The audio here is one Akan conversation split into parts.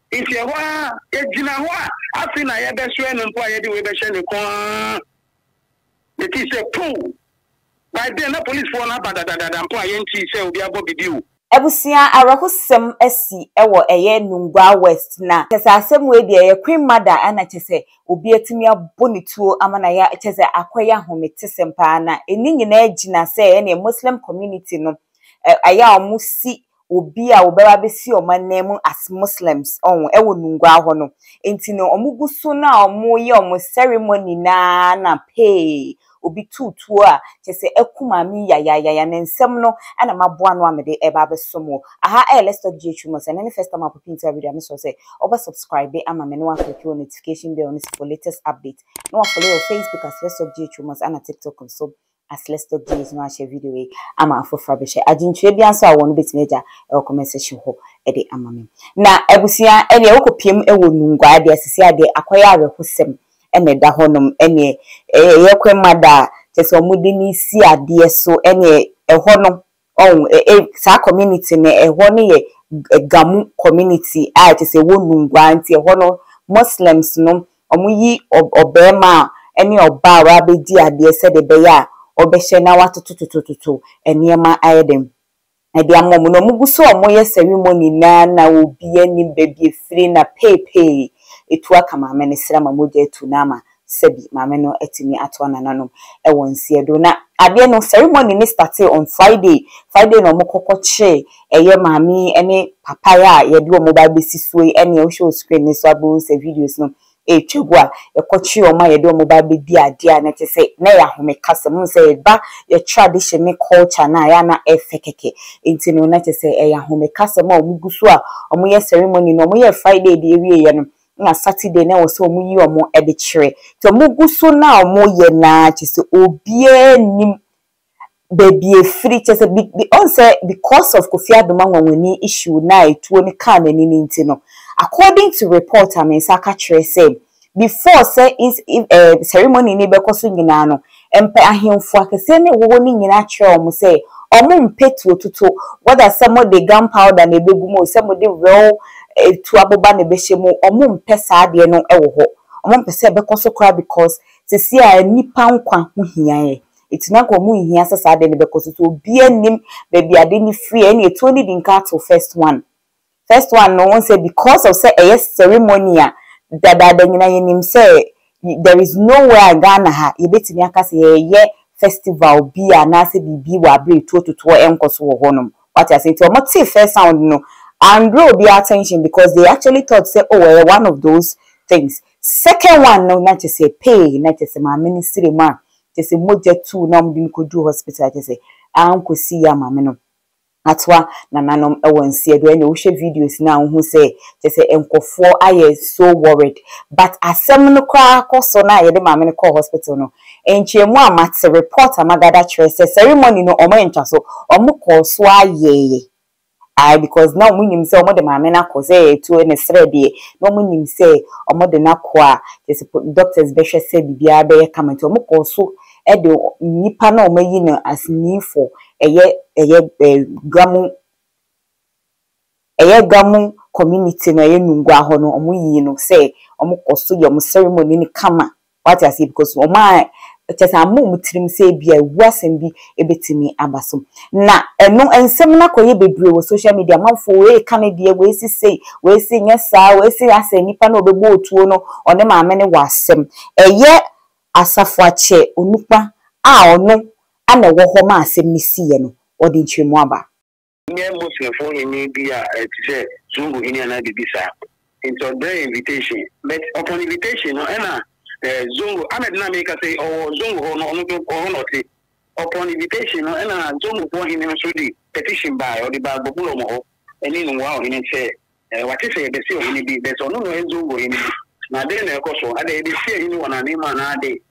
If you are a Jinawa, I feel I have best friend and quiet the way the it is a pool. By then, the police for an employee say we are going to do. Ebusia arahusem esi ewo eye Nungwa West na chese asem we de Queen Mother ana chese obi etimi abonituo amana ya chese akwaya hometesem pa na eni nyina agina se ene Muslim community no aya omusi obi a obewa besi omanemu as Muslims on ewo Nungwa ho no enti no omuguso na omoye omo ceremony na pay obi tutuo a chese ekumami ya nensem no ana maboa no amede eba besomo aha let's talk GHUmos and any first time I put into video me so say over subscribe ama me no click your notification bell on for latest update no follow your Facebook as Let's Talk GHUmos and TikTok so as Let's Talk GH no share video e ama afofra be share agintwe bia so awon betinaja e comment section ho e de ama me na ebusia ene okopiem ewo Nungwa ade asisi ade akwaya arehosem ene da honom ene Queen Mother chese omudi ni si ade so ene honom sa community ne ne ye gamu community a chese wo Nungwa nti no Muslims no omuyi obema ene oba wa bedi ade se de be ya obehye na watototototo eniema ayedem ade amom no muguso omoye ceremony na obi ani baby free na pay etu aka maame ne sira mamoja etu na ama sebi maame no etimi ato nananom ewo nsie do na ade no ceremony ni start on Friday no mokokoche eye maame ene papa ya ye de omo ba besi so ene o show screen ni so abo se videos no twegwa ekochi oma ye de omo ba be di ade a na tese na ya home kase mun se ba ye tradition ni culture na ya na efekeke enti no na tese ya home kase ma omuguso a omo ye ceremony no omo ye Friday de ewie ye no na Saturday na wo se omo yi omo e de kire to omuguso na omo ye na tese obie nim baby free tese on say because of Kofi Adoma Nwanwani issue na etuo ni kan ni nti no according to report Saka Chere say before say is ceremony ni be koso nyina no empe ahemfo akese ne wo ni nyina kire omo say omo mpetu otuto whether some of the gunpowder na ebegu mo some of the real etu aboba na be hyemu omo mpe saade no ewo ho omo mpe se be koso kra because sesi a nipa nkwa ho hiae itina ko mu hia saade ne be koso so obi anim baby ade ni free any etu ni dinka to first one no one say because of say a ceremony that nyina yenim say there is nowhere Ghana ha yebetimi aka say ye festival bi na say bibi wa bre to enkoso wo honom what I say to omo first sound no and draw be attention because they actually thought say oh one of those things second one no not to say pay not to say my ministry man to say moja tu na mdi ko do hospital to say anko si ya mama no atwa na nanom ewansie do ene wo hwe videos na wo say say enkofo aye so worried but asem no kwa koso na ye de mama ne call hospital no enchiemu amate report amagada chere say ceremony no omo entwa so omo koso aye because now munyim say omo de mama na ko say etu ene srede no munyim say omo de na ko a just doctors be hwe say bibia be ye comment omo koso e de nipa na omo yi no as nifo gamu community no ye Nungwa ho no omo yi no say omo koso ye omo ceremony ni kama what I say because omo just amum tirim say bia wasem bi ebetimi abaso na eno ensem na koye bebre wo social media manfo we kan de we si say we si nyesa we si asa nipa na obegbo otuo no one maame ne wasem eye asafo ache onupa a ono ana wo ho ma asem ni siye no odi nchemu aba nye Muslim for any be to say zungu ini na bibisa into the invitation but upon invitation no na zungu amed na make say oh zungu no say upon invitation no na zungu for him so the petition by or the babulo mo eni no wa him say what is say be say him be there's no zungu him na dey na ekoso ade dey say him wana na ma na ade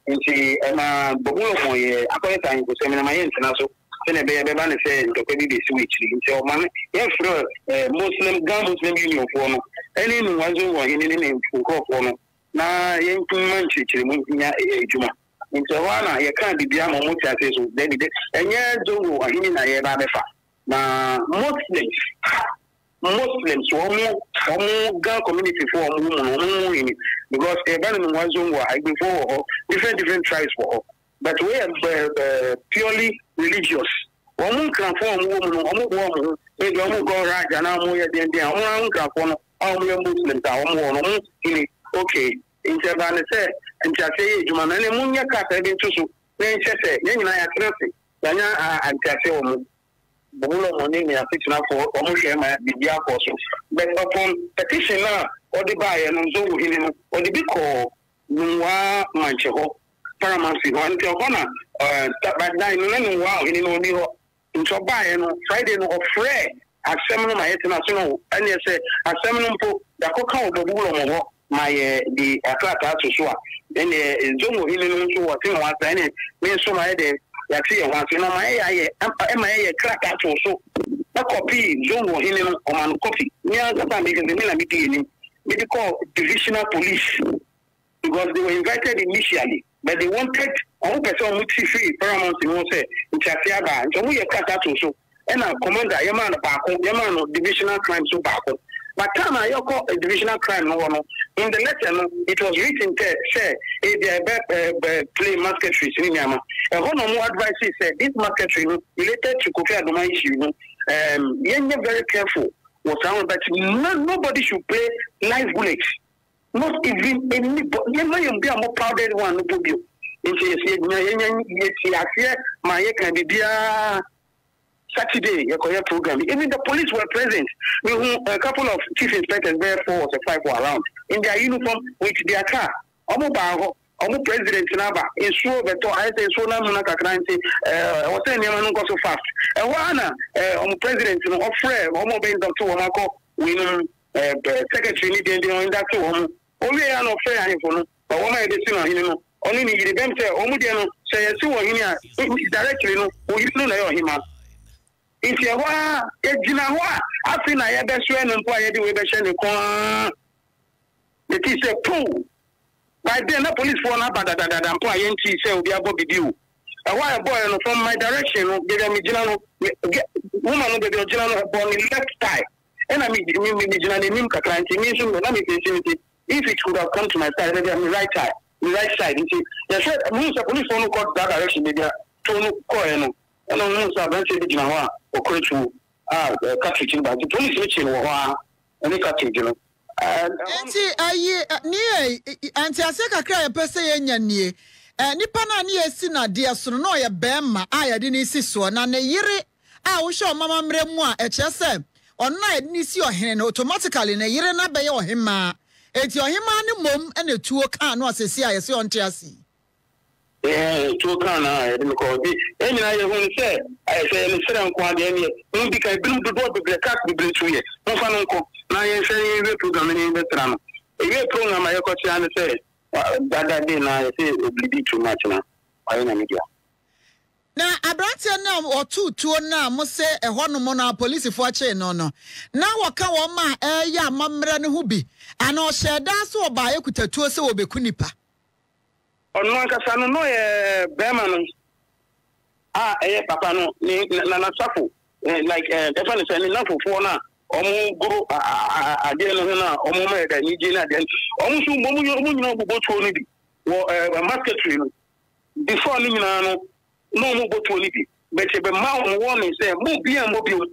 nti na babulo mo ye akoye tan ko se me na maye ntina so ne be ba ne say to ko bi dey switch nti o man ye fro Muslim union for no eni no wa zungu him ni for no na yenkuman chichiri munya ejuma nti wana ye kan bibia mo muti ase so then enye zongo ahini na ye ba befa na Muslims omo Ga community for omo because even was before different tribes for but we are purely religious. Omo kan for omo maybe omo go right and omo ye den omo kan for omo Muslims omo okay in Japan say and say juma na munya ka ta bin tusu na nchese nyina ya kresi yanya antase omo Bulo money me affection for almost my media course. But upon petition now, or the buyer and so in or the big call Nua Mancheho, Paramancy, one to honor, but 9 wow in Onio into buy and Friday or Fred at Seminole, my international, and yes, a Seminole, the cocoa, the Bulo, my the Atlanta to show. Then Zomo in what thing was any, means so my day. Ya see once you know my crack at also a copy Zoom or in on coffee near the time because the meeting they call divisional police because they were invited initially but they wanted all person with free paramount in one say in Chasiaba and so we a crack at also and a commander Yaman Yaman divisional crime so back. But time I call a divisional crime no one in the letter it was written there say if play marketry in Yama. And one more advice said this marketry related to Kofi Adoma issue you're very careful what sound that nobody should play live bullets. Not even anybody you be a more prouded one no you. It's my can be Saturday, your program. Even the police were present. A couple of chief inspectors, there 4 or 5 were around in their uniform with their car. Almost president Naba, ensure that I say so now, Nakakranti, or 10 years ago so fast. And one president of Fred, almost being Dr. Wamako, winning secretary in that home. Only an affair, but one of the same, only the them say, Omudiano, say, so here directly, you know him. If you are a Jinawa, I think I have best friend and quiet with the Shen. It is a pool. By then, the police phone up at that employee and she said, we are Bobby Dew. A while boy from my direction, they are Mijano, woman of the general born in left thigh. And I mean, Mijano Nimka client, if it could have come to my side, maybe I'm the right side. The right side. You see, they said, the police phone got that direction, maybe a Tono Coino. And on one side, I said, Jinawa. To catching by the police reaching or any catching, you know. Near Antiaseka cry a person in ye, and Nipana near Sina, dear Sonoya Bema, I didn't see so, and a year I will show Mamma Mremois at Chessem. On night, Nissi or hen automatically in a year and a bay or him. It's your him and mum and a 2 can was a CIS on Tiasi. Yeah, 2 can I didn't call me. And I won't say, I say, and sit on Quadian, won't be I bring the door to the cat to bring 2 years. No fun uncle. Now you're saying you program in the drama. A year program, I got you say, that day now I say it will be too much now. I am media. Now, I brought now or 2 now, must say a hormone police for chain no. Now, what can one man, ya mamma who be, and all share that's all by a to so be Kunipa. On one casano, no, Berman. Papa, no, Nana Safu, like definitely enough for now. Go again, Omo, the Nigina, then almost Momu go to Olympic or marketry. Before Nino, no more go to Olympic. But if a mountain warning say, mobile,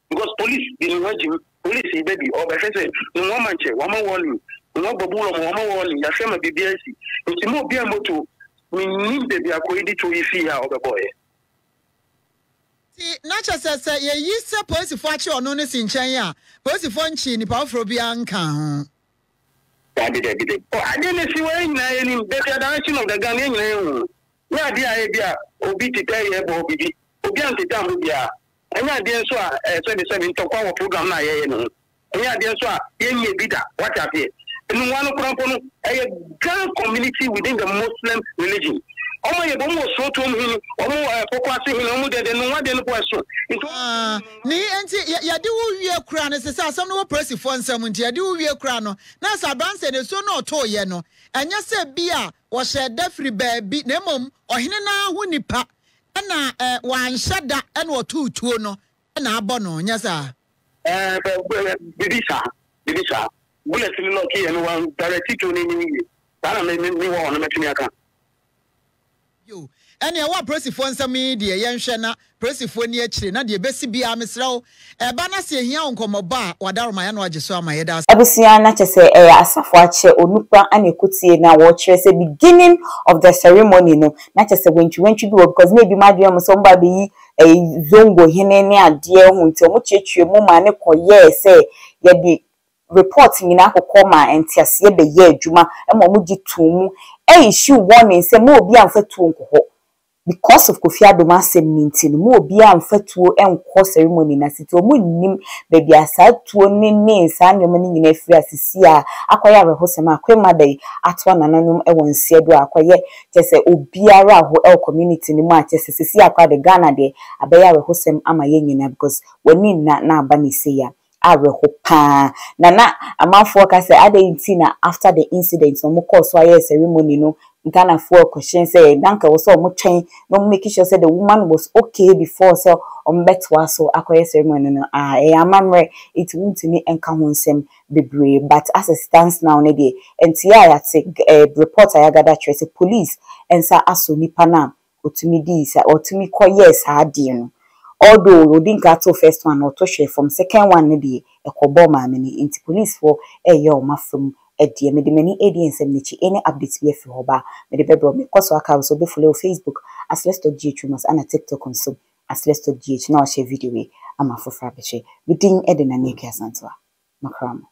because police didn't watch him, police, baby, or by say, no woman, one more warning. No babulo mama warning ya sema BBS nti mo bia moto we need the according to ifi ya oboy ti na chese ye yise police fo achi ono ne sinchan ya police fo nchi ni pa ofro bia nka ho David o ade ne si we na eni the direction of the gun yen yen ya dia e bia obi tita ye bo obi obi antita mo bia enya de so a 27 to kwa program na ye no enya de so a yenye bida what happen in one of a grand community within the Muslim religion. Oh, you almost so to him, focusing on no one than question. Ni ya do we a crown as some no pressy for some ya do we a crown. Now, Saban said, so no to ye no. And you said, Bia was a deafree baby, Nemum, or Hinna Wunipa, and one shada and or 2 no, and a bono, yes, sir. Bibisa bullet ni loki and one direct to ni tana ni wa na metumi aka yo ene wa presifo nsam de yenhwe na presifo ni akire na de besi bia mesrawo eba na se hia nkomoba wadaroma ya na wajeso amaye da abusia na chese asafo ache onukwa anekutie na wo kire se beginning of the ceremony no na chese wentwi bi because maybe madwe am so mba be zongo hene ne ade hu nti omo chietue mu ma ne koye se ye bi report nyina akokoma entiase be ye adwuma ema omo gitumu issue warning se mo obi amfatu nkoho because of Kofi Adoma asem ninti no mo obi amfatuo enko ceremony na siti omo nim baby asatuo ne sa nyoma ni nyina afiri asisi a akoya rehosem akwemada atwa nananum ewonse do akoye chese obiara ho el community ni mo achese sisi akwa de Ghana de abeya rehosem ama ye nyina because wani na aba ni se ya areho pa na amanfo ka say ade na after the incident no mo call so aye ceremony no Ghana for question say danka was so much train no make sure say the woman was okay before so on betwa so akoye ceremony no amamre it won't me enka ho nsem bebre but as it stands now ne dey NTI at report ayagada trace police ensa aso nipa na otumi di sa otumi koye sa ade no although we didn't get to first one or to share from second one ne dey ekobo ma mini into police for eyo mafum edie me de many nsem nichi any updates be fi hoba me de bebro me koso aka so be follow Facebook as let's talk gh mas and TikTok so as let's talk gh now share video we ama fofra beche we din edina ne ke asantoa makram